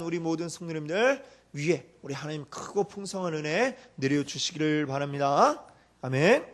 우리 모든 성도님들 위에 우리 하나님 크고 풍성한 은혜 내려주시기를 바랍니다. 아멘.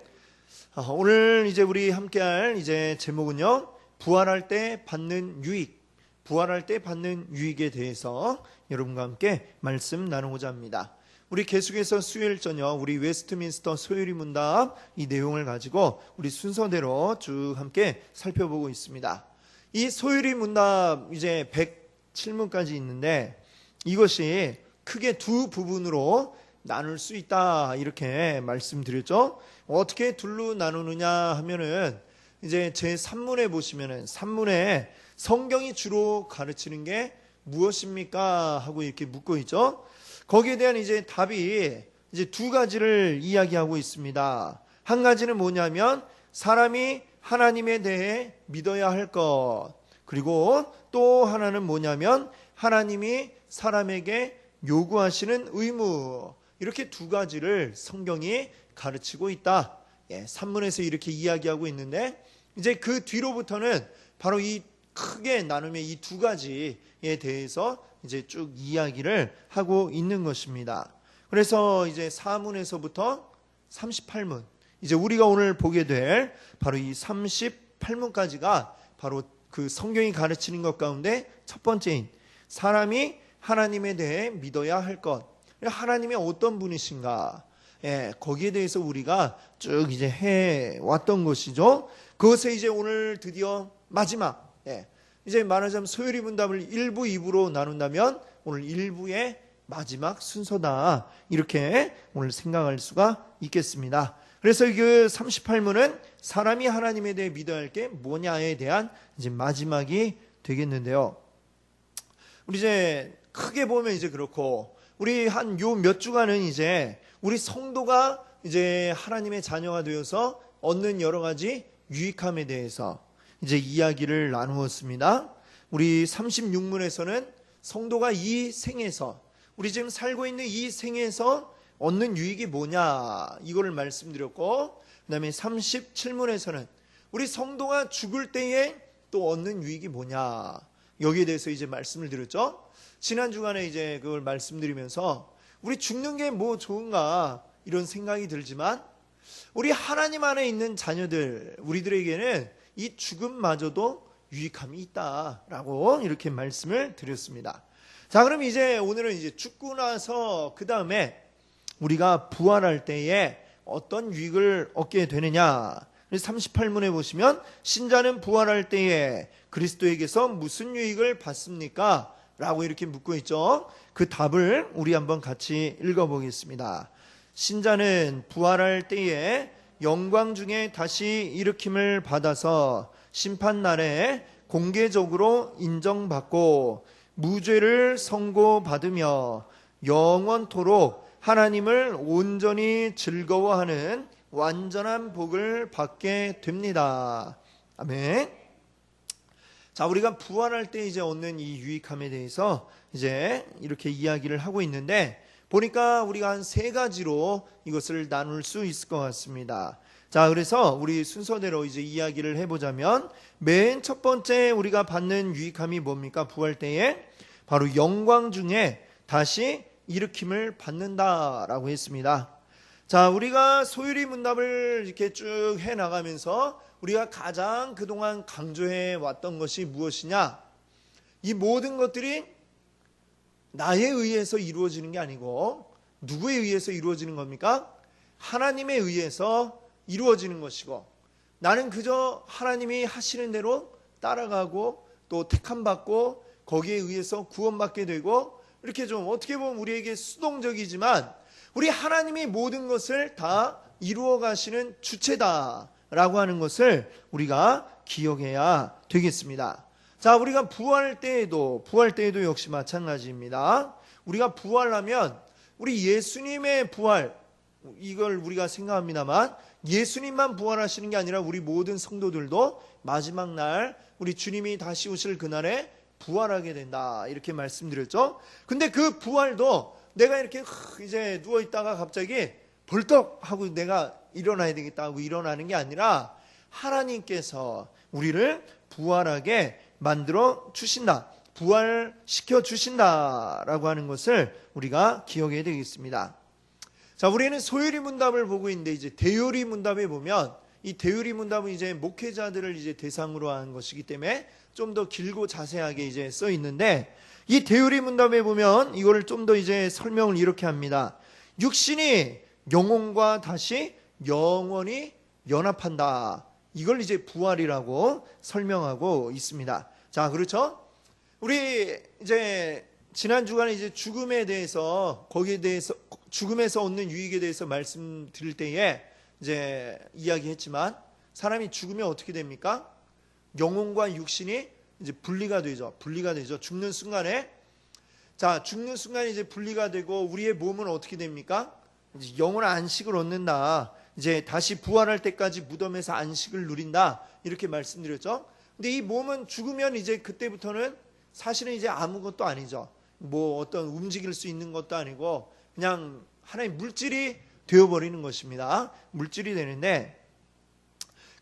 오늘 이제 우리 함께할 이제 제목은요, 부활할 때 받는 유익, 부활할 때 받는 유익에 대해서 여러분과 함께 말씀 나누고자 합니다. 우리 계속해서 수요일 저녁 우리 웨스트민스터 소요리 문답 이 내용을 가지고 우리 순서대로 쭉 함께 살펴보고 있습니다. 이 소요리 문답 이제 107문까지 있는데 이것이 크게 두 부분으로 나눌 수 있다 이렇게 말씀드렸죠. 어떻게 둘로 나누느냐 하면은 이제 제 3문에 보시면은 3문에 성경이 주로 가르치는 게 무엇입니까 하고 이렇게 묻고 있죠. 거기에 대한 이제 답이 이제 두 가지를 이야기하고 있습니다. 한 가지는 뭐냐면 사람이 하나님에 대해 믿어야 할 것, 그리고 또 하나는 뭐냐면 하나님이 사람에게 요구하시는 의무, 이렇게 두 가지를 성경이 가르치고 있다. 산문에서 이렇게 이야기하고 있는데 이제 그 뒤로부터는 바로 이 크게 나누면 이 두 가지에 대해서 이제 쭉 이야기를 하고 있는 것입니다. 그래서 이제 4문에서부터 38문, 이제 우리가 오늘 보게 될 바로 이 38문까지가 바로 그 성경이 가르치는 것 가운데 첫 번째인 사람이 하나님에 대해 믿어야 할 것, 하나님이 어떤 분이신가, 거기에 대해서 우리가 쭉 이제 해왔던 것이죠. 그것에 이제 오늘 드디어 마지막, 이제 말하자면 소요리 문답을 1부, 2부로 나눈다면 오늘 1부의 마지막 순서다, 이렇게 오늘 생각할 수가 있겠습니다. 그래서 그 38문은 사람이 하나님에 대해 믿어야 할 게 뭐냐에 대한 이제 마지막이 되겠는데요. 우리 이제 크게 보면 이제 그렇고, 우리 한 요 몇 주간은 이제 우리 성도가 이제 하나님의 자녀가 되어서 얻는 여러 가지 유익함에 대해서 이제 이야기를 나누었습니다. 우리 36문에서는 성도가 이 생에서, 우리 지금 살고 있는 이 생에서 얻는 유익이 뭐냐 이거를 말씀드렸고, 그 다음에 37문에서는 우리 성도가 죽을 때에 또 얻는 유익이 뭐냐, 여기에 대해서 이제 말씀을 드렸죠. 지난 주간에 이제 그걸 말씀드리면서 우리 죽는 게 뭐 좋은가 이런 생각이 들지만 우리 하나님 안에 있는 자녀들, 우리들에게는 이 죽음마저도 유익함이 있다라고 이렇게 말씀을 드렸습니다. 자, 그럼 이제 오늘은 이제 죽고 나서 그 다음에 우리가 부활할 때에 어떤 유익을 얻게 되느냐. 38문에 보시면 신자는 부활할 때에 그리스도에게서 무슨 유익을 받습니까? 라고 이렇게 묻고 있죠. 그 답을 우리 한번 같이 읽어보겠습니다. 신자는 부활할 때에 영광 중에 다시 일으킴을 받아서 심판날에 공개적으로 인정받고 무죄를 선고받으며 영원토록 하나님을 온전히 즐거워하는 완전한 복을 받게 됩니다. 아멘. 자, 우리가 부활할 때 이제 얻는 이 유익함에 대해서 이제 이렇게 이야기를 하고 있는데, 보니까 우리가 한 세 가지로 이것을 나눌 수 있을 것 같습니다. 자, 그래서 우리 순서대로 이제 이야기를 해보자면, 맨 첫 번째 우리가 받는 유익함이 뭡니까? 부활 때에 바로 영광 중에 다시 일으킴을 받는다라고 했습니다. 자, 우리가 소요리 문답을 이렇게 쭉 해나가면서 우리가 가장 그동안 강조해 왔던 것이 무엇이냐? 이 모든 것들이 나에 의해서 이루어지는 게 아니고 누구에 의해서 이루어지는 겁니까? 하나님에 의해서 이루어지는 것이고, 나는 그저 하나님이 하시는 대로 따라가고 또 택함받고 거기에 의해서 구원받게 되고, 이렇게 좀 어떻게 보면 우리에게 수동적이지만 우리 하나님이 모든 것을 다 이루어 가시는 주체다라고 하는 것을 우리가 기억해야 되겠습니다. 자, 우리가 부활 때에도 역시 마찬가지입니다. 우리가 부활하면 우리 예수님의 부활, 이걸 우리가 생각합니다만 예수님만 부활하시는 게 아니라 우리 모든 성도들도 마지막 날 우리 주님이 다시 오실 그날에 부활하게 된다, 이렇게 말씀드렸죠. 근데 그 부활도 내가 이렇게 이제 누워있다가 갑자기 벌떡 하고 내가 일어나야 되겠다 하고 일어나는 게 아니라 하나님께서 우리를 부활하게 만들어 주신다. 부활시켜 주신다라고 하는 것을 우리가 기억해야 되겠습니다. 자, 우리는 소요리 문답을 보고 있는데 이제 대요리 문답에 보면 이 대요리 문답은 이제 목회자들을 이제 대상으로 한 것이기 때문에 좀 더 길고 자세하게 이제 써 있는데 이 대요리 문답에 보면 이거를 좀 더 이제 설명을 이렇게 합니다. 육신이 영혼과 다시 영원히 연합한다. 이걸 이제 부활이라고 설명하고 있습니다. 자, 그렇죠? 우리 이제 지난 주간에 이제 죽음에 대해서 거기에 대해서 죽음에서 얻는 유익에 대해서 말씀드릴 때에 이제 이야기했지만 사람이 죽으면 어떻게 됩니까? 영혼과 육신이 이제 분리가 되죠. 죽는 순간에 죽는 순간에 이제 분리가 되고 우리의 몸은 어떻게 됩니까? 이제 영원한 안식을 얻는다. 이제 다시 부활할 때까지 무덤에서 안식을 누린다. 이렇게 말씀드렸죠. 근데 이 몸은 죽으면 이제 그때부터는 사실은 이제 아무것도 아니죠. 뭐 어떤 움직일 수 있는 것도 아니고 그냥 하나의 물질이 되어버리는 것입니다. 물질이 되는데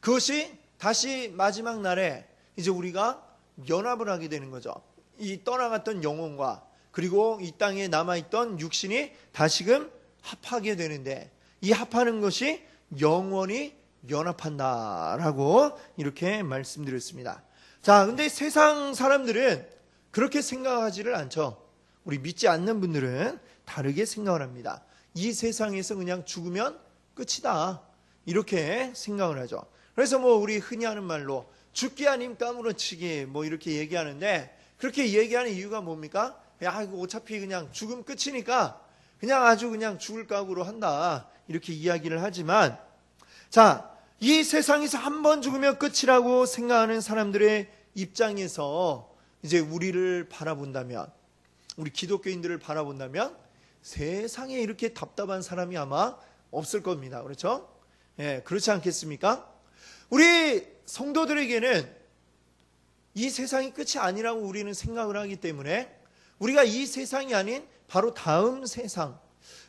그것이 다시 마지막 날에 이제 우리가 연합을 하게 되는 거죠. 이 떠나갔던 영혼과 그리고 이 땅에 남아있던 육신이 다시금 합하게 되는데 이 합하는 것이 영원히 연합한다라고 이렇게 말씀드렸습니다. 자, 근데 세상 사람들은 그렇게 생각하지를 않죠. 우리 믿지 않는 분들은 다르게 생각을 합니다. 이 세상에서 그냥 죽으면 끝이다. 이렇게 생각을 하죠. 그래서 뭐 우리 흔히 하는 말로 죽기 아님 까무러치기 뭐 이렇게 얘기하는데 그렇게 얘기하는 이유가 뭡니까? 야, 이거 어차피 그냥 죽으면 끝이니까 그냥 아주 그냥 죽을 각오로 한다. 이렇게 이야기를 하지만 자, 이 세상에서 한 번 죽으면 끝이라고 생각하는 사람들의 입장에서 이제 우리를 바라본다면 우리 기독교인들을 바라본다면 세상에 이렇게 답답한 사람이 아마 없을 겁니다. 그렇죠? 예, 그렇지 않겠습니까? 우리 성도들에게는 이 세상이 끝이 아니라고 우리는 생각을 하기 때문에 우리가 이 세상이 아닌 바로 다음 세상,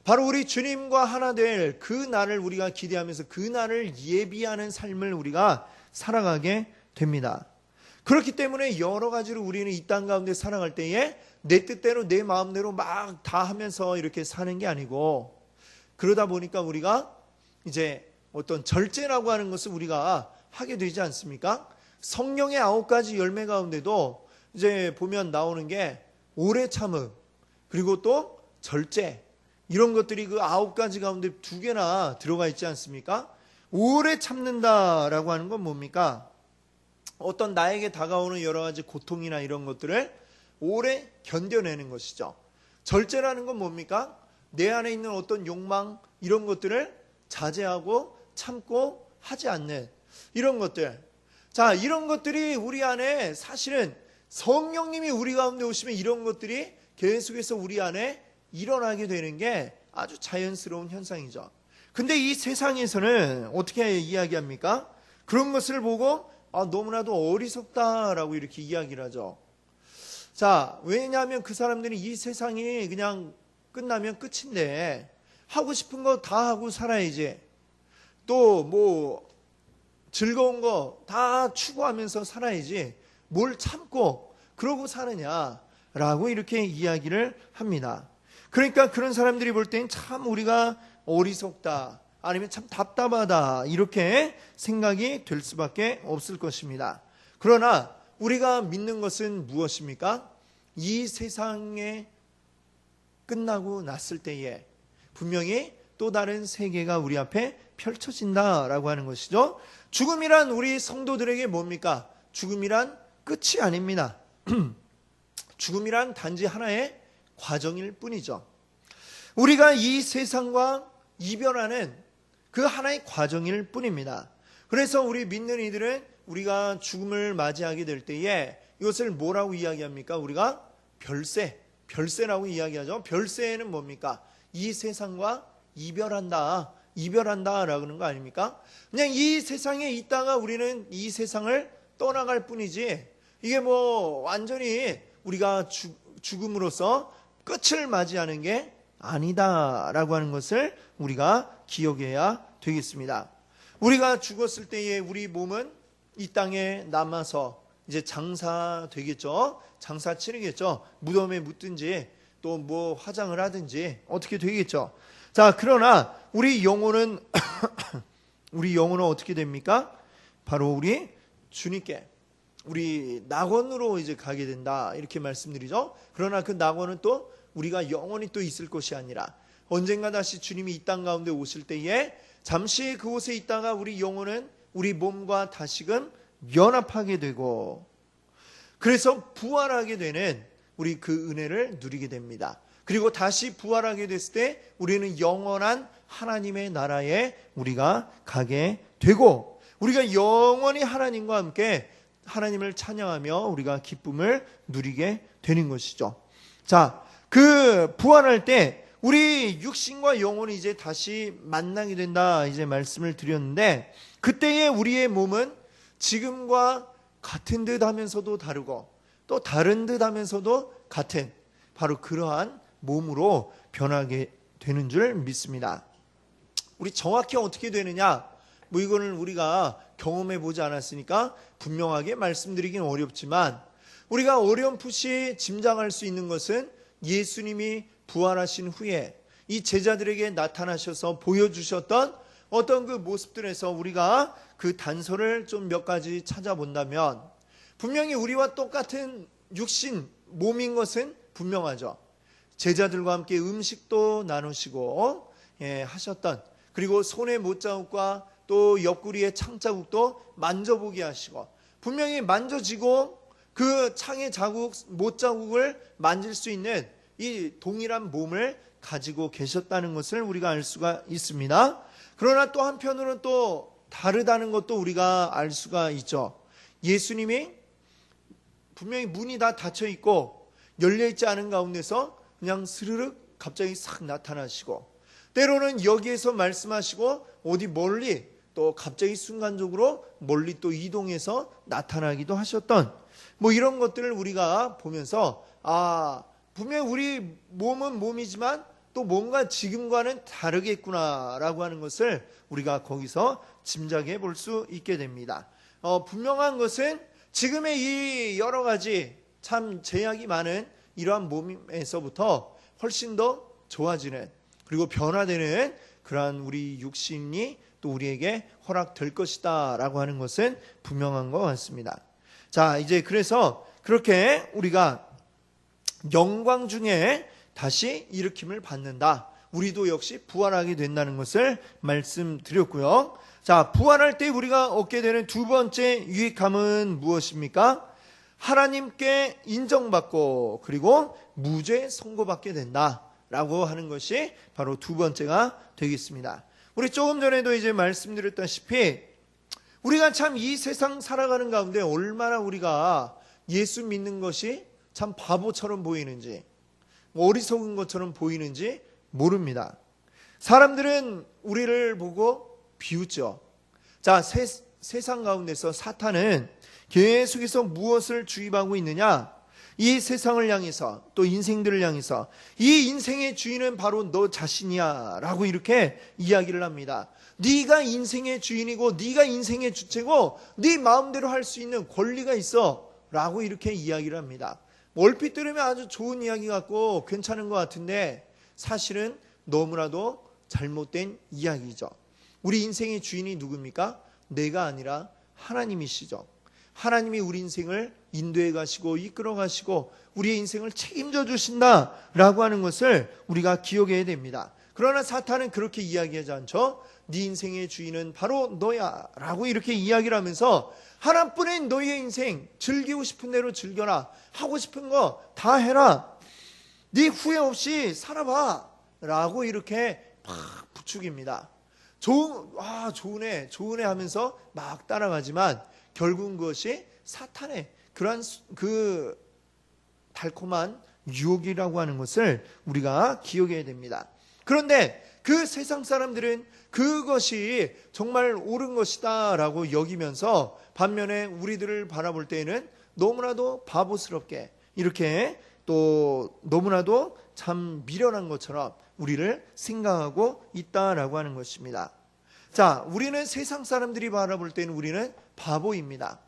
바로 우리 주님과 하나 될 그 날을 우리가 기대하면서 그 날을 예비하는 삶을 우리가 살아가게 됩니다. 그렇기 때문에 여러 가지로 우리는 이 땅 가운데 살아갈 때에 내 뜻대로 내 마음대로 막 다 하면서 이렇게 사는 게 아니고 그러다 보니까 우리가 이제 어떤 절제라고 하는 것을 우리가 하게 되지 않습니까? 성령의 9가지 열매 가운데도 이제 보면 나오는 게 오래 참음 그리고 또 절제 이런 것들이 그 9가지 가운데 2개나 들어가 있지 않습니까? 오래 참는다라고 하는 건 뭡니까? 어떤 나에게 다가오는 여러 가지 고통이나 이런 것들을 오래 견뎌내는 것이죠. 절제라는 건 뭡니까? 내 안에 있는 어떤 욕망 이런 것들을 자제하고 참고 하지 않는 이런 것들. 자, 이런 것들이 우리 안에 사실은 성령님이 우리 가운데 오시면 이런 것들이 계속해서 우리 안에 일어나게 되는 게 아주 자연스러운 현상이죠. 근데 이 세상에서는 어떻게 이야기합니까? 그런 것을 보고 너무나도 어리석다라고 이렇게 이야기를 하죠. 자, 왜냐하면 그 사람들이 이 세상이 그냥 끝나면 끝인데 하고 싶은 거 다 하고 살아야지. 또 뭐 즐거운 거 다 추구하면서 살아야지. 뭘 참고 그러고 사느냐라고 이렇게 이야기를 합니다. 그러니까 그런 사람들이 볼 땐 참 우리가 어리석다 아니면 참 답답하다 이렇게 생각이 될 수밖에 없을 것입니다. 그러나 우리가 믿는 것은 무엇입니까? 이 세상에 끝나고 났을 때에 분명히 또 다른 세계가 우리 앞에 펼쳐진다라고 하는 것이죠. 죽음이란 우리 성도들에게 뭡니까? 죽음이란 끝이 아닙니다. 죽음이란 단지 하나의 과정일 뿐이죠. 우리가 이 세상과 이별하는 그 하나의 과정일 뿐입니다. 그래서 우리 믿는 이들은 우리가 죽음을 맞이하게 될 때에 이것을 뭐라고 이야기합니까? 우리가 별세라고 이야기하죠. 별세는 뭡니까? 이 세상과 이별한다라고 하는 거 아닙니까? 그냥 이 세상에 있다가 우리는 이 세상을 떠나갈 뿐이지 이게 뭐 완전히 우리가 죽음으로써 끝을 맞이하는 게 아니다라고 하는 것을 우리가 기억해야 되겠습니다. 우리가 죽었을 때에 우리 몸은 이 땅에 남아서 이제 장사 되겠죠. 장사 치르겠죠. 무덤에 묻든지 또 뭐 화장을 하든지 어떻게 되겠죠. 자, 그러나 우리 영혼은 우리 영혼은 어떻게 됩니까? 바로 우리 주님께 우리 낙원으로 이제 가게 된다 이렇게 말씀드리죠. 그러나 그 낙원은 또 우리가 영원히 또 있을 것이 아니라 언젠가 다시 주님이 이 땅 가운데 오실 때에 잠시 그곳에 있다가 우리 영혼은 우리 몸과 다시금 연합하게 되고 그래서 부활하게 되는 우리 그 은혜를 누리게 됩니다. 그리고 다시 부활하게 됐을 때 우리는 영원한 하나님의 나라에 우리가 가게 되고 우리가 영원히 하나님과 함께 하나님을 찬양하며 우리가 기쁨을 누리게 되는 것이죠. 자, 그 부활할 때 우리 육신과 영혼이 이제 다시 만나게 된다 이제 말씀을 드렸는데 그때의 우리의 몸은 지금과 같은 듯 하면서도 다르고 또 다른 듯 하면서도 같은 바로 그러한 몸으로 변하게 되는 줄 믿습니다. 우리 정확히 어떻게 되느냐? 뭐 이거는 우리가 경험해 보지 않았으니까 분명하게 말씀드리기는 어렵지만 우리가 어렴풋이 짐작할 수 있는 것은 예수님이 부활하신 후에 이 제자들에게 나타나셔서 보여주셨던 어떤 그 모습들에서 우리가 그 단서를 좀 몇 가지 찾아본다면 분명히 우리와 똑같은 육신 몸인 것은 분명하죠. 제자들과 함께 음식도 나누시고 하셨던 그리고 손의 못자국과 또 옆구리의 창자국도 만져보게 하시고 분명히 만져지고 그 창의 자국, 못자국을 만질 수 있는 이 동일한 몸을 가지고 계셨다는 것을 우리가 알 수가 있습니다. 그러나 또 한편으로는 또 다르다는 것도 우리가 알 수가 있죠. 예수님이 분명히 문이 다 닫혀 있고 열려 있지 않은 가운데서 그냥 스르륵 갑자기 싹 나타나시고 때로는 여기에서 말씀하시고 어디 멀리 또 갑자기 순간적으로 멀리 또 이동해서 나타나기도 하셨던 뭐 이런 것들을 우리가 보면서 분명히 우리 몸은 몸이지만 또 뭔가 지금과는 다르겠구나라고 하는 것을 우리가 거기서 짐작해 볼 수 있게 됩니다. 분명한 것은 지금의 이 여러 가지 참 제약이 많은 이러한 몸에서부터 훨씬 더 좋아지는 그리고 변화되는 그러한 우리 육신이 또 우리에게 허락될 것이다 라고 하는 것은 분명한 것 같습니다. 자, 이제 그래서 그렇게 우리가 영광 중에 다시 일으킴을 받는다. 우리도 역시 부활하게 된다는 것을 말씀드렸고요. 자, 부활할 때 우리가 얻게 되는 두 번째 유익함은 무엇입니까? 하나님께 인정받고 그리고 무죄 선고받게 된다라고 하는 것이 바로 두 번째가 되겠습니다. 우리 조금 전에도 이제 말씀드렸다시피 우리가 참 이 세상 살아가는 가운데 얼마나 우리가 예수 믿는 것이 참 바보처럼 보이는지 어리석은 것처럼 보이는지 모릅니다. 사람들은 우리를 보고 비웃죠. 자, 세상 가운데서 사탄은 계속해서 무엇을 주입하고 있느냐? 이 세상을 향해서 또 인생들을 향해서 이 인생의 주인은 바로 너 자신이야 라고 이렇게 이야기를 합니다. 네가 인생의 주인이고 네가 인생의 주체고 네 마음대로 할 수 있는 권리가 있어 라고 이렇게 이야기를 합니다. 얼핏 들으면 아주 좋은 이야기 같고 괜찮은 것 같은데 사실은 너무나도 잘못된 이야기죠. 우리 인생의 주인이 누굽니까? 내가 아니라 하나님이시죠. 하나님이 우리 인생을 인도해 가시고 이끌어 가시고 우리의 인생을 책임져 주신다라고 하는 것을 우리가 기억해야 됩니다. 그러나 사탄은 그렇게 이야기하지 않죠. 네 인생의 주인은 바로 너야 라고 이렇게 이야기를 하면서 하나뿐인 너의 인생 즐기고 싶은 대로 즐겨라. 하고 싶은 거 다 해라. 네 후회 없이 살아봐 라고 이렇게 막 부추깁니다. 좋으네 하면서 막 따라가지만 결국은 그것이 사탄의 그러한 그 달콤한 유혹이라고 하는 것을 우리가 기억해야 됩니다. 그런데 그 세상 사람들은 그것이 정말 옳은 것이다 라고 여기면서 반면에 우리들을 바라볼 때에는 너무나도 바보스럽게 이렇게 또 너무나도 참 미련한 것처럼 우리를 생각하고 있다라고 하는 것입니다. 자, 우리는 세상 사람들이 바라볼 때는 우리는 바보입니다.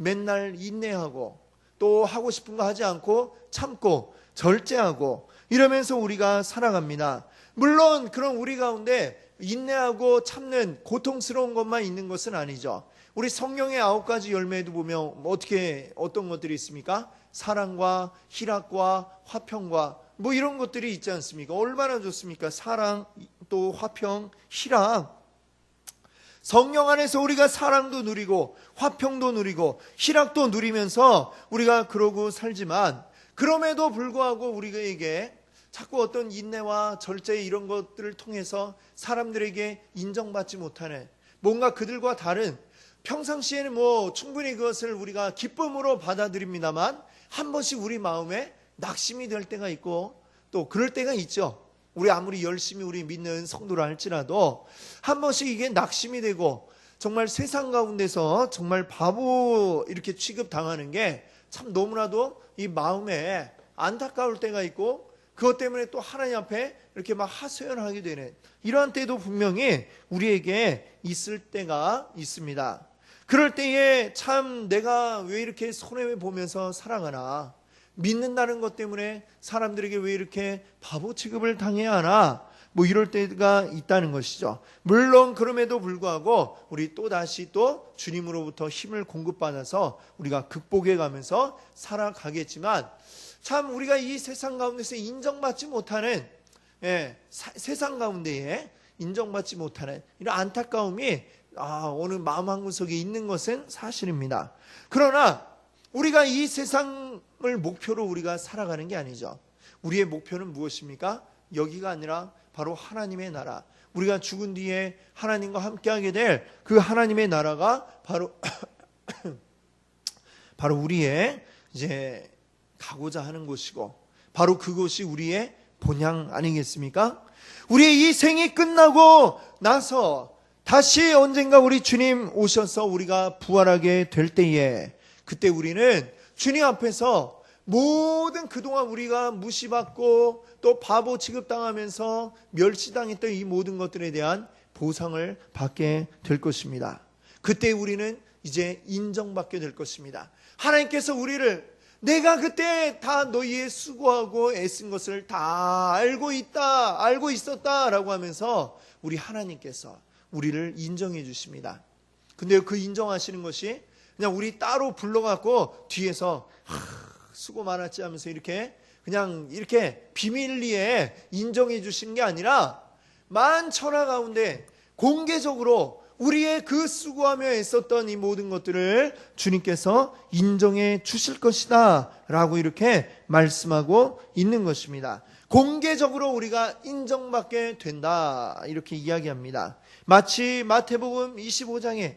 맨날 인내하고 또 하고 싶은 거 하지 않고 참고 절제하고 이러면서 우리가 살아갑니다. 물론 그런 우리 가운데 인내하고 참는 고통스러운 것만 있는 것은 아니죠. 우리 성령의 9가지 열매도 보면 어떤 것들이 있습니까? 사랑과 희락과 화평과 뭐 이런 것들이 있지 않습니까? 얼마나 좋습니까? 사랑, 또 화평, 희락. 성령 안에서 우리가 사랑도 누리고 화평도 누리고 희락도 누리면서 우리가 그러고 살지만, 그럼에도 불구하고 우리에게 자꾸 어떤 인내와 절제 이런 것들을 통해서 사람들에게 인정받지 못하는, 뭔가 그들과 다른, 평상시에는 뭐 충분히 그것을 우리가 기쁨으로 받아들입니다만 한 번씩 우리 마음에 낙심이 될 때가 있고 또 그럴 때가 있죠. 우리 아무리 열심히 우리 믿는 성도라 할지라도 한 번씩 이게 낙심이 되고 정말 세상 가운데서 정말 바보 이렇게 취급당하는 게 참 너무나도 이 마음에 안타까울 때가 있고, 그것 때문에 또 하나님 앞에 이렇게 막 하소연하게 되는 이러한 때도 분명히 우리에게 있을 때가 있습니다. 그럴 때에 참 내가 왜 이렇게 손해보면서 살아가나, 믿는다는 것 때문에 사람들에게 왜 이렇게 바보 취급을 당해야 하나, 뭐 이럴 때가 있다는 것이죠. 물론 그럼에도 불구하고 우리 또다시 또 주님으로부터 힘을 공급받아서 우리가 극복해 가면서 살아가겠지만, 참 우리가 이 세상 가운데서 인정받지 못하는, 세상 가운데에 인정받지 못하는 이런 안타까움이 어느 마음 한구석에 있는 것은 사실입니다. 그러나 우리가 이 세상을 목표로 우리가 살아가는 게 아니죠. 우리의 목표는 무엇입니까? 여기가 아니라 바로 하나님의 나라, 우리가 죽은 뒤에 하나님과 함께하게 될 그 하나님의 나라가 바로 바로 우리의 이제 가고자 하는 곳이고, 바로 그곳이 우리의 본향 아니겠습니까? 우리의 이 생이 끝나고 나서 다시 언젠가 우리 주님 오셔서 우리가 부활하게 될 때에, 그때 우리는 주님 앞에서 모든 그동안 우리가 무시받고 또 바보 취급당하면서 멸시당했던 이 모든 것들에 대한 보상을 받게 될 것입니다. 그때 우리는 이제 인정받게 될 것입니다. 하나님께서 우리를, 내가 그때 다 너희의 수고하고 애쓴 것을 다 알고 있었다 라고 하면서 우리 하나님께서 우리를 인정해 주십니다. 근데 그 인정하시는 것이 그냥 우리 따로 불러갖고 뒤에서 수고 많았지 하면서 이렇게 그냥 이렇게 비밀리에 인정해 주시는 게 아니라 만천하 가운데 공개적으로 우리의 그 수고하며 애썼던 이 모든 것들을 주님께서 인정해 주실 것이다 라고 이렇게 말씀하고 있는 것입니다. 공개적으로 우리가 인정받게 된다 이렇게 이야기합니다. 마치 마태복음 25장에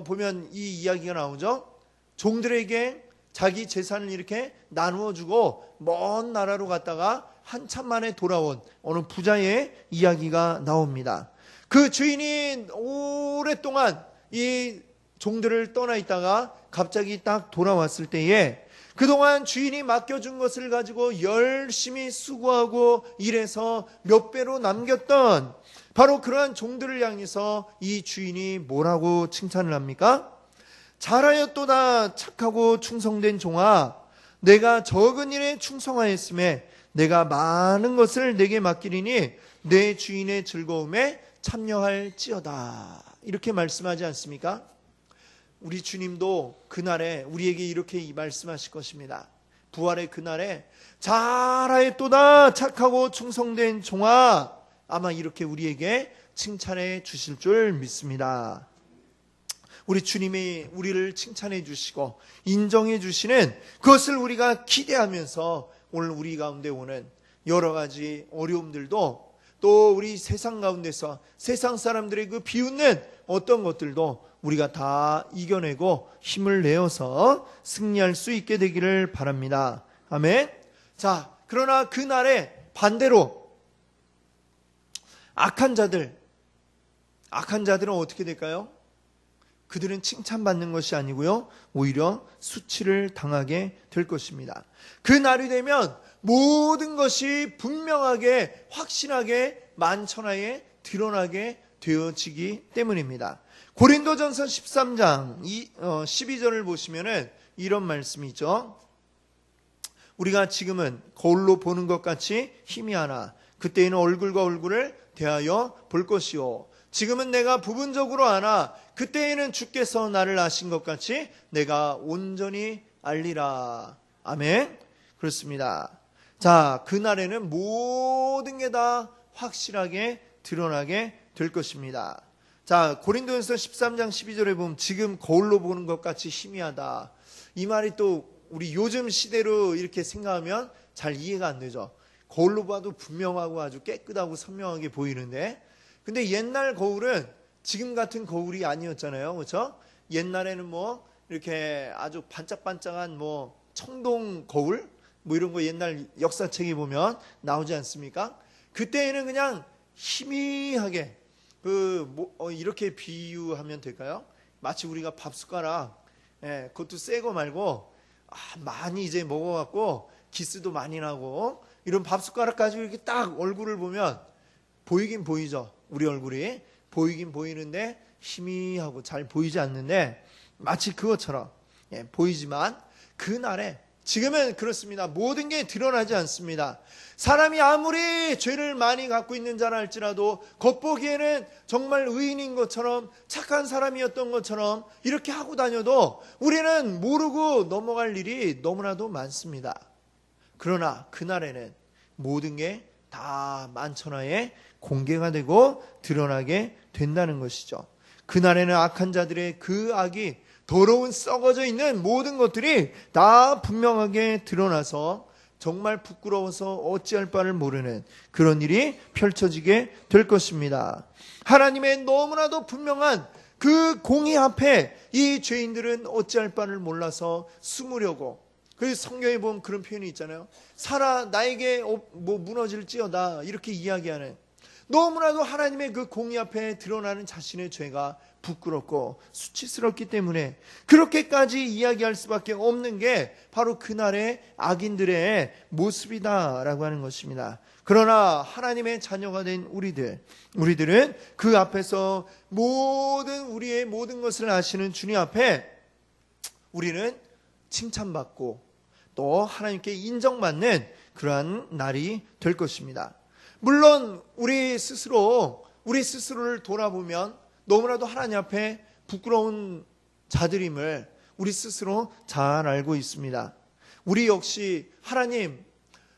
보면 이 이야기가 나오죠. 종들에게 자기 재산을 이렇게 나누어 주고 먼 나라로 갔다가 한참 만에 돌아온 어느 부자의 이야기가 나옵니다. 그 주인이 오랫동안 이 종들을 떠나 있다가 갑자기 딱 돌아왔을 때에 그동안 주인이 맡겨준 것을 가지고 열심히 수고하고 일해서 몇 배로 남겼던 바로 그러한 종들을 향해서 이 주인이 뭐라고 칭찬을 합니까? 잘하였도다 착하고 충성된 종아, 내가 적은 일에 충성하였음에 내가 많은 것을 내게 맡기리니 내 주인의 즐거움에 참여할지어다 이렇게 말씀하지 않습니까? 우리 주님도 그날에 우리에게 이렇게 말씀하실 것입니다. 부활의 그날에 잘하였도다 착하고 충성된 종아, 아마 이렇게 우리에게 칭찬해 주실 줄 믿습니다. 우리 주님이 우리를 칭찬해 주시고 인정해 주시는 그것을 우리가 기대하면서 오늘 우리 가운데 오는 여러 가지 어려움들도, 또 우리 세상 가운데서 세상 사람들의 그 비웃는 어떤 것들도 우리가 다 이겨내고 힘을 내어서 승리할 수 있게 되기를 바랍니다. 아멘. 자, 그러나 그날에 반대로 악한 자들은 어떻게 될까요? 그들은 칭찬받는 것이 아니고요, 오히려 수치를 당하게 될 것입니다. 그 날이 되면 모든 것이 분명하게 확실하게 만천하에 드러나게 되어지기 때문입니다. 고린도전서 13장 12절을 보시면은 이런 말씀이 있죠. 우리가 지금은 거울로 보는 것 같이 희미하나 그때에는 얼굴과 얼굴을 대하여 볼 것이요. 지금은 내가 부분적으로 아나 그때에는 주께서 나를 아신 것 같이 내가 온전히 알리라. 아멘. 그렇습니다. 자, 그날에는 모든 게 다 확실하게 드러나게 될 것입니다. 자, 고린도전서 13장 12절에 보면 지금 거울로 보는 것 같이 희미하다. 이 말이 또 우리 요즘 시대로 이렇게 생각하면 잘 이해가 안 되죠. 거울로 봐도 분명하고 아주 깨끗하고 선명하게 보이는데, 근데 옛날 거울은 지금 같은 거울이 아니었잖아요. 그렇죠? 옛날에는 뭐 이렇게 아주 반짝반짝한 뭐 청동 거울 뭐 이런 거 옛날 역사책에 보면 나오지 않습니까? 그때에는 그냥 희미하게 이렇게 비유하면 될까요? 마치 우리가 밥 숟가락, 그것도 새 거 말고 많이 이제 먹어갖고 기스도 많이 나고 이런 밥 숟가락 가지고 이렇게 딱 얼굴을 보면 보이긴 보이죠. 우리 얼굴이 보이긴 보이는데 희미하고 잘 보이지 않는데 마치 그것처럼 보이지만 그날에 지금은 그렇습니다. 모든 게 드러나지 않습니다. 사람이 아무리 죄를 많이 갖고 있는 자라 할지라도 겉보기에는 정말 의인인 것처럼 착한 사람이었던 것처럼 이렇게 하고 다녀도 우리는 모르고 넘어갈 일이 너무나도 많습니다. 그러나 그날에는 모든 게 다 만천하에 공개가 되고 드러나게 된다는 것이죠. 그날에는 악한 자들의 그 악이 더러운 썩어져 있는 모든 것들이 다 분명하게 드러나서 정말 부끄러워서 어찌할 바를 모르는 그런 일이 펼쳐지게 될 것입니다. 하나님의 너무나도 분명한 그 공의 앞에 이 죄인들은 어찌할 바를 몰라서 숨으려고, 그래서 성경에 보면 그런 표현이 있잖아요. 살아 나에게 뭐 무너질지어다 이렇게 이야기하는, 너무나도 하나님의 그 공의 앞에 드러나는 자신의 죄가 부끄럽고 수치스럽기 때문에 그렇게까지 이야기할 수밖에 없는 게 바로 그날의 악인들의 모습이다라고 하는 것입니다. 그러나 하나님의 자녀가 된 우리들은 그 앞에서 우리의 모든 것을 아시는 주님 앞에 우리는 칭찬받고 또 하나님께 인정받는 그러한 날이 될 것입니다. 물론 우리 스스로를 돌아보면 너무나도 하나님 앞에 부끄러운 자들임을 우리 스스로 잘 알고 있습니다. 우리 역시 하나님,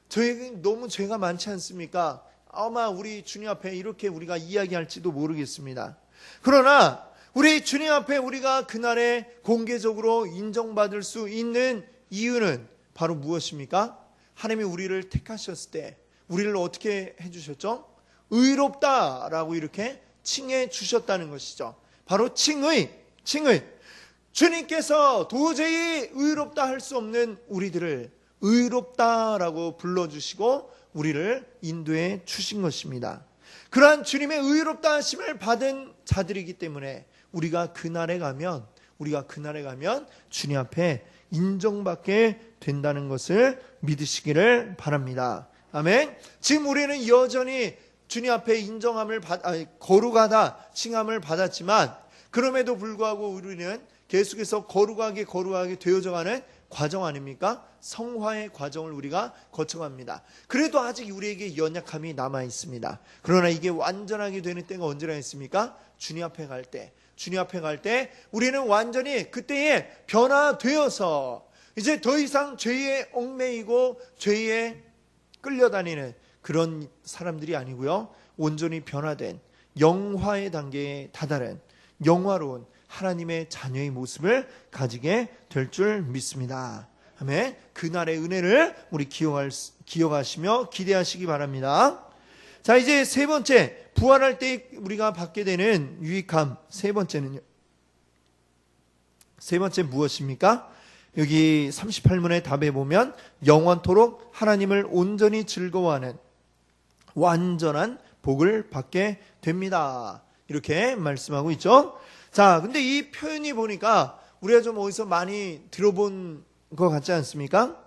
저에게 너무 죄가 많지 않습니까? 아마 우리 주님 앞에 이렇게 우리가 이야기할지도 모르겠습니다. 그러나 우리 주님 앞에 우리가 그날에 공개적으로 인정받을 수 있는 이유는 바로 무엇입니까? 하나님이 우리를 택하셨을 때 우리를 어떻게 해주셨죠? 의롭다라고 이렇게 칭해 주셨다는 것이죠. 바로 칭의. 주님께서 도저히 의롭다 할 수 없는 우리들을 의롭다라고 불러주시고 우리를 인도해 주신 것입니다. 그러한 주님의 의롭다 하심을 받은 자들이기 때문에 우리가 그날에 가면 주님 앞에 인정받게 된다는 것을 믿으시기를 바랍니다. 아멘. 지금 우리는 여전히 주님 앞에 거룩하다 칭함을 받았지만 그럼에도 불구하고 우리는 계속해서 거룩하게 되어져가는 과정 아닙니까? 성화의 과정을 우리가 거쳐갑니다. 그래도 아직 우리에게 연약함이 남아 있습니다. 그러나 이게 완전하게 되는 때가 언제나 있습니까? 주님 앞에 갈 때 우리는 완전히 그때에 변화되어서 이제 더 이상 죄에 얽매이고 죄에 끌려다니는 그런 사람들이 아니고요, 온전히 변화된 영화의 단계에 다다른 영화로운 하나님의 자녀의 모습을 가지게 될 줄 믿습니다. 아멘. 그날의 은혜를 우리 기억하시며 기대하시기 바랍니다. 자, 이제 세 번째, 부활할 때 우리가 받게 되는 유익함 세 번째는요. 세 번째 무엇입니까? 여기 38문의 답에 보면 영원토록 하나님을 온전히 즐거워하는 완전한 복을 받게 됩니다. 이렇게 말씀하고 있죠. 자, 근데 이 표현이 보니까 우리가 좀 어디서 많이 들어본 것 같지 않습니까?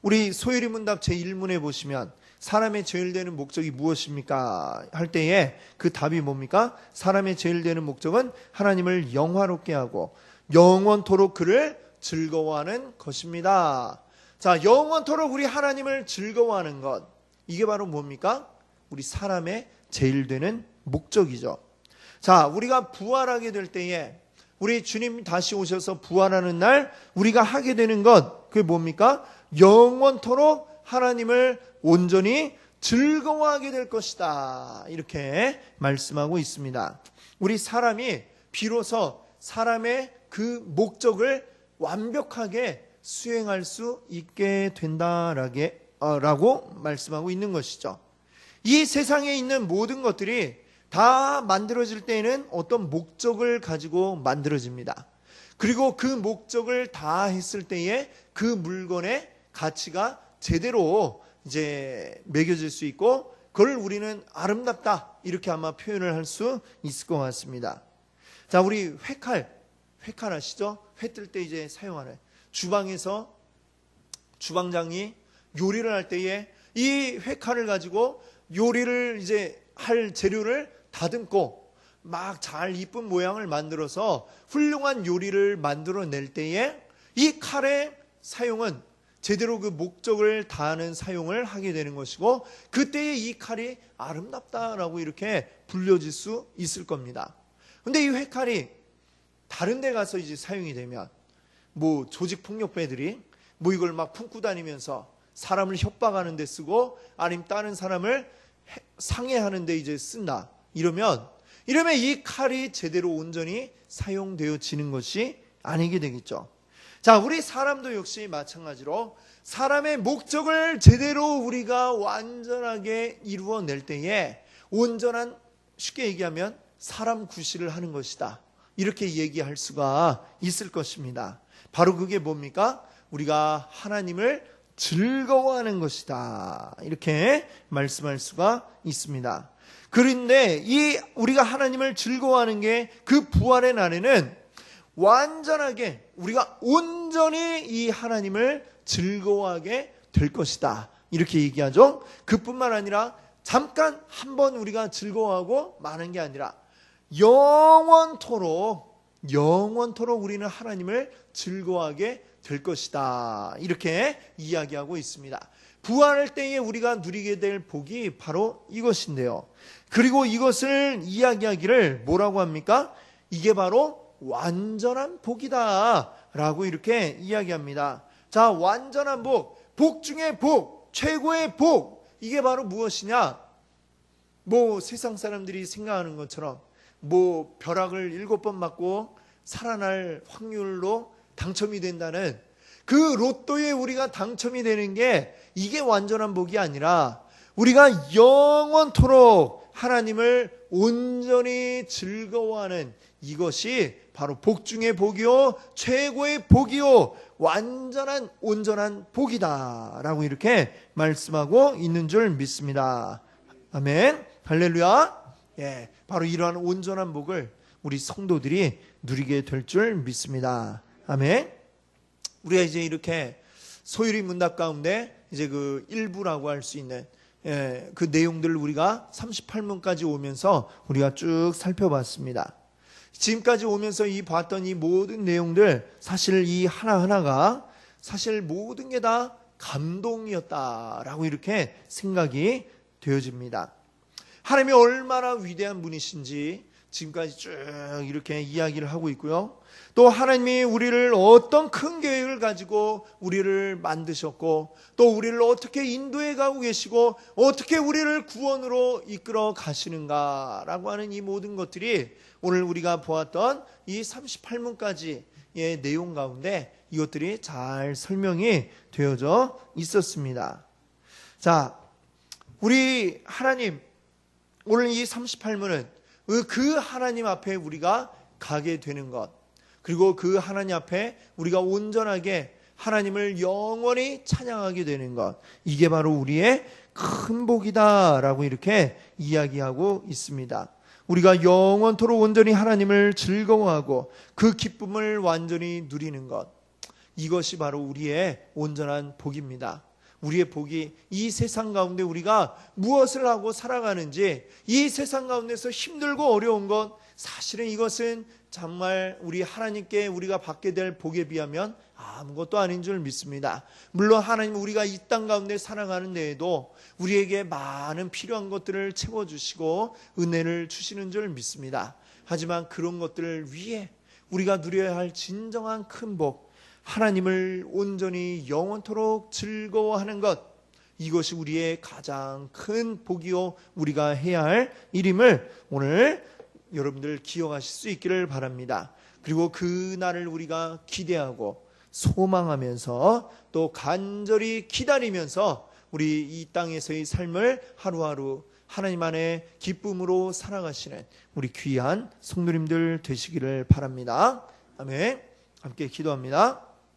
우리 소율이 문답 제1문에 보시면 사람의 제일 되는 목적이 무엇입니까? 할 때에 그 답이 뭡니까? 사람의 제일 되는 목적은 하나님을 영화롭게 하고 영원토록 그를 즐거워하는 것입니다. 자, 영원토록 우리 하나님을 즐거워하는 것, 이게 바로 뭡니까? 우리 사람의 제일 되는 목적이죠. 자, 우리가 부활하게 될 때에 우리 주님 다시 오셔서 부활하는 날 우리가 하게 되는 것, 그게 뭡니까? 영원토록 하나님을 온전히 즐거워하게 될 것이다, 이렇게 말씀하고 있습니다. 우리 사람이 비로소 사람의 그 목적을 완벽하게 수행할 수 있게 된다라고 말씀하고 있는 것이죠. 이 세상에 있는 모든 것들이 다 만들어질 때에는 어떤 목적을 가지고 만들어집니다. 그리고 그 목적을 다 했을 때에 그 물건의 가치가 제대로 이제 매겨질 수 있고, 그걸 우리는 아름답다, 이렇게 아마 표현을 할 수 있을 것 같습니다. 자, 우리 회칼 아시죠? 회 뜰 때 이제 사용하는, 주방에서 주방장이 요리를 할 때에 이 회칼을 가지고 요리를 이제 할 재료를 다듬고 막 잘 이쁜 모양을 만들어서 훌륭한 요리를 만들어낼 때에 이 칼의 사용은 제대로 그 목적을 다하는 사용을 하게 되는 것이고, 그때에 이 칼이 아름답다라고 이렇게 불려질 수 있을 겁니다. 근데 이 회칼이 다른 데 가서 이제 사용이 되면 뭐 조직폭력배들이 뭐 이걸 막 품고 다니면서 사람을 협박하는 데 쓰고, 아니면 다른 사람을 상해하는 데 이제 쓴다, 이러면 이 칼이 제대로 온전히 사용되어지는 것이 아니게 되겠죠. 자, 우리 사람도 역시 마찬가지로 사람의 목적을 제대로 우리가 완전하게 이루어낼 때에 온전한, 쉽게 얘기하면 사람 구실을 하는 것이다, 이렇게 얘기할 수가 있을 것입니다. 바로 그게 뭡니까? 우리가 하나님을 즐거워하는 것이다, 이렇게 말씀할 수가 있습니다. 그런데 이 우리가 하나님을 즐거워하는 게 그 부활의 날에는 완전하게 우리가 온전히 이 하나님을 즐거워하게 될 것이다, 이렇게 얘기하죠. 그뿐만 아니라 잠깐 한번 우리가 즐거워하고 마는 게 아니라 영원토록 우리는 하나님을 즐거워하게 될 것이다, 이렇게 이야기하고 있습니다. 부활할 때에 우리가 누리게 될 복이 바로 이것인데요. 그리고 이것을 이야기하기를 뭐라고 합니까? 이게 바로 완전한 복이다 라고 이렇게 이야기합니다. 자, 완전한 복 중에 복, 최고의 복, 이게 바로 무엇이냐? 뭐 세상 사람들이 생각하는 것처럼 뭐 벼락을 7번 맞고 살아날 확률로 당첨이 된다는 그 로또에 우리가 당첨이 되는 게 이게 완전한 복이 아니라, 우리가 영원토록 하나님을 온전히 즐거워하는 이것이 바로 복 중의 복이요, 최고의 복이요, 완전한 온전한 복이다 라고 이렇게 말씀하고 있는 줄 믿습니다. 아멘, 할렐루야. 예, 바로 이러한 온전한 복을 우리 성도들이 누리게 될 줄 믿습니다. 아멘. 우리가 이제 이렇게 소율이 문답 가운데 이제 그 일부라고 할 수 있는 그 내용들을 우리가 38문까지 오면서 우리가 쭉 살펴봤습니다. 지금까지 오면서 봤던 이 모든 내용들, 사실 이 하나하나가 사실 모든 게 다 감동이었다라고 이렇게 생각이 되어집니다. 하나님이 얼마나 위대한 분이신지 지금까지 쭉 이렇게 이야기를 하고 있고요. 또 하나님이 우리를 어떤 큰 계획을 가지고 우리를 만드셨고, 또 우리를 어떻게 인도해 가고 계시고, 어떻게 우리를 구원으로 이끌어 가시는가라고 하는 이 모든 것들이 오늘 우리가 보았던 이 38문까지의 내용 가운데 이것들이 잘 설명이 되어져 있었습니다. 자, 우리 하나님, 오늘 이 38문은 그 하나님 앞에 우리가 가게 되는 것, 그리고 그 하나님 앞에 우리가 온전하게 하나님을 영원히 찬양하게 되는 것, 이게 바로 우리의 큰 복이다라고 이렇게 이야기하고 있습니다. 우리가 영원토록 온전히 하나님을 즐거워하고 그 기쁨을 완전히 누리는 것, 이것이 바로 우리의 온전한 복입니다. 우리의 복이 이 세상 가운데 우리가 무엇을 하고 살아가는지, 이 세상 가운데서 힘들고 어려운 것, 사실은 이것은 정말 우리 하나님께 우리가 받게 될 복에 비하면 아무것도 아닌 줄 믿습니다. 물론 하나님은 우리가 이 땅 가운데 살아가는 데에도 우리에게 많은 필요한 것들을 채워주시고 은혜를 주시는 줄 믿습니다. 하지만 그런 것들을 위해 우리가 누려야 할 진정한 큰 복, 하나님을 온전히 영원토록 즐거워하는 것, 이것이 우리의 가장 큰 복이요 우리가 해야 할 일임을 오늘 여러분들 기억하실 수 있기를 바랍니다. 그리고 그 날을 우리가 기대하고 소망하면서 또 간절히 기다리면서 우리 이 땅에서의 삶을 하루하루 하나님 안에 기쁨으로 살아가시는 우리 귀한 성도님들 되시기를 바랍니다. 아멘. 함께 기도합니다.